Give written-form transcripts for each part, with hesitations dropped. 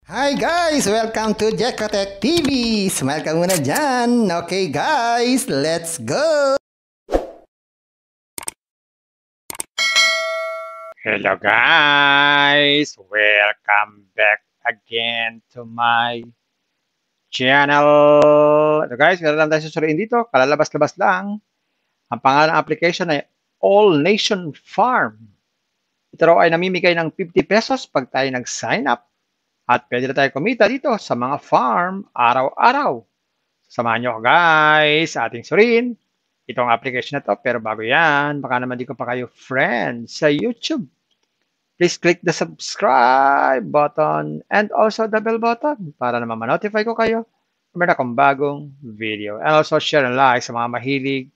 Hi guys! Welcome to Jekotech TV! Smile ka muna dyan! Okay guys, let's go! Hello guys! Welcome back again to my channel. Ito guys, meron lang tayo susuriin dito. Kalalabas-labas lang. Ang pangalan ng application ay All Nation Farm. Ito raw ay namimigay ng 50 pesos pag tayo nag-sign up. At pwede na tayo kumita dito sa mga farm araw-araw. Samahan nyo guys sa ating suriin itong application na to. Pero bago yan, baka naman di ko pa kayo friends sa YouTube. Please click the subscribe button and also the bell button para naman ma-notify ko kayo kung meron akong bagong video. And also share and like sa mga mahilig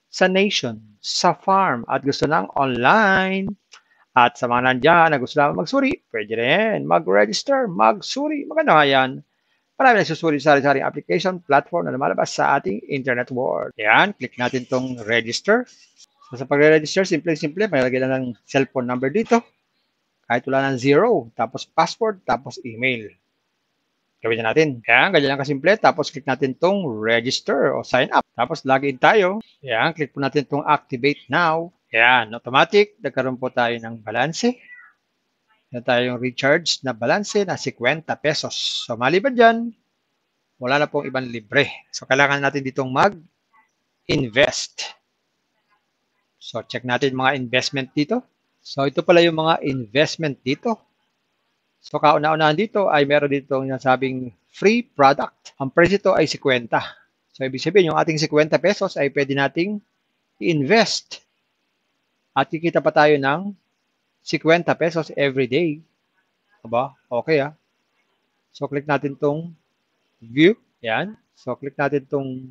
sa nation, sa farm at gusto ng online. At sa mga nandyan na gusto lang magsuri, pwede rin mag-register, magsuri. Maganda nga yan. Marami nagsusuri sa sari-saring application, platform na lumalabas sa ating internet world. Yan, click natin tong register. So, sa pag-register, simple-simple, may lagay lang ng cellphone number dito. Kahit wala ng 0, tapos password, tapos email. Gawin na natin. Yan, ganyan lang kasimple. Tapos click natin tong register o sign up. Tapos login tayo. Yan, click po natin tong activate now. Yan, automatic. Nagkaroon po tayo ng balanse. Yan tayo yung recharge na balanse na 50 pesos. So, maliban dyan, wala na pong ibang libre. So, kailangan natin ditong mag-invest. So, check natin mga investment dito. So, ito pala yung mga investment dito. So, kauna-unahan dito ay meron dito yung nasabing free product. Ang price ito ay 50. So, ibig sabihin, yung ating 50 pesos ay pwede nating i-invest. At kikita pa tayo ng 50 pesos every day. Aba? Okay ah. So, click natin tong view. Yan. So, click natin tong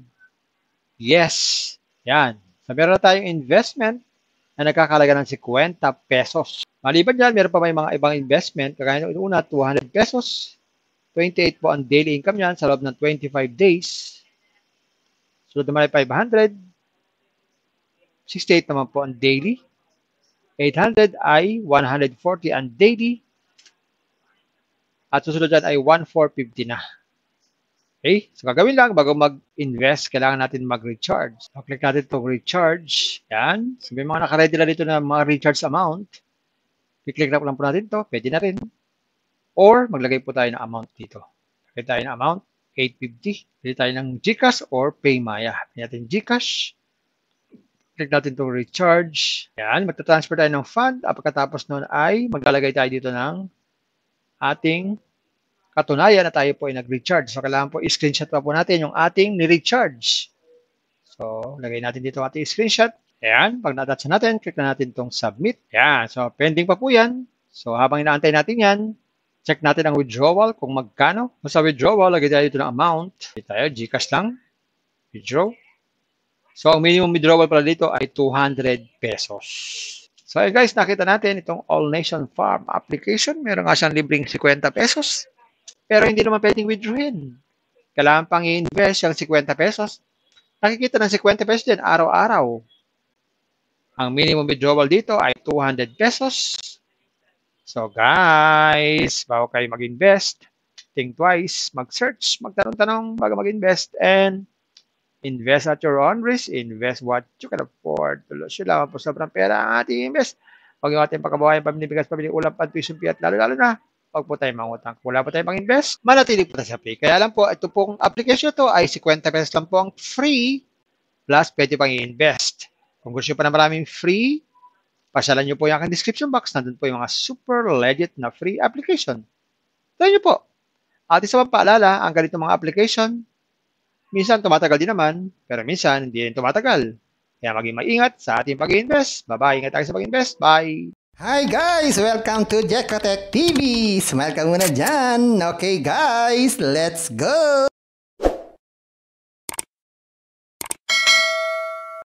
yes. Yan. So, meron na tayong investment na nagkakalaga ng 50 pesos. Maliban dyan, meron pa may mga ibang investment. Kagaya ng una, 200 pesos. 28 po ang daily income yan sa loob ng 25 days. Sunod naman ay 500. 68 naman po ang daily. 800 ay 140 ang daily. At susunod dyan ay 1,450 na. Okay? So, gagawin lang bago mag-invest, kailangan natin mag-recharge. So, click natin itong recharge. Yan. So, may mga nakaready na dito na mga recharge amount. I-click lang po natin ito. Pwede na rin. Or, maglagay po tayo ng amount dito. Lagay tayo ng amount, 850. Pwede tayo ng GCash or PayMaya. Pwede natin GCash. Click natin itong recharge. Yan. Magta-transfer tayo ng fund. At pagkatapos nun ay maglalagay tayo dito ng ating katunayan na tayo po ay nag-recharge. So, kailangan po i-screenshot pa po natin yung ating ni-recharge. So, lagay natin dito ang ating screenshot. Ayan. Pag na-attach natin, click na natin itong submit. Ayan. So, pending pa po yan. So, habang inaantay natin yan, check natin ang withdrawal kung magkano. So, sa withdrawal, lagay tayo dito ng amount. Dito tayo, GCash lang. Withdraw. So, ang minimum withdrawal pala dito ay 200 pesos. So, guys, nakita natin itong All Nation Farm application. Meron nga siyang libreng 50 pesos. Pero hindi naman pwedeng withdrawin. Kailangan pang i-invest yung 50 pesos. Nakikita ng 50 pesos din araw-araw. Ang minimum withdrawal dito ay 200 pesos. So guys, bago kayo mag-invest, think twice, mag-search, magtanong-tanong bago mag-invest, and invest at your own risk. Invest what you can afford. Tulos yun lang po sobrang pera ang ating invest. Huwag yung ating pagkabawayan, pamilibigas, pamili ulam, pantuition, at lalo-lalo na huwag po tayo mangutang. Kung wala po tayo mang-invest, manatili po tayo sa free. Kaya lang po, ito pong application to ay 50 pesos lang po ang free, plus pwede pang i-invest. Kung gusto nyo pa na maraming free, pasyalan nyo po yung aking description box. Nandun po yung mga super legit na free application. Tayo nyo po. At isa pang paalala, ang ganito mga application, minsan tumatagal din naman, pero minsan hindi rin tumatagal. Kaya maging maingat sa ating pag-invest. Bye-bye. Ingat tayo sa pag-invest. Bye! Hi guys! Welcome to Jekotech TV! Smile ka muna dyan! Okay guys, let's go!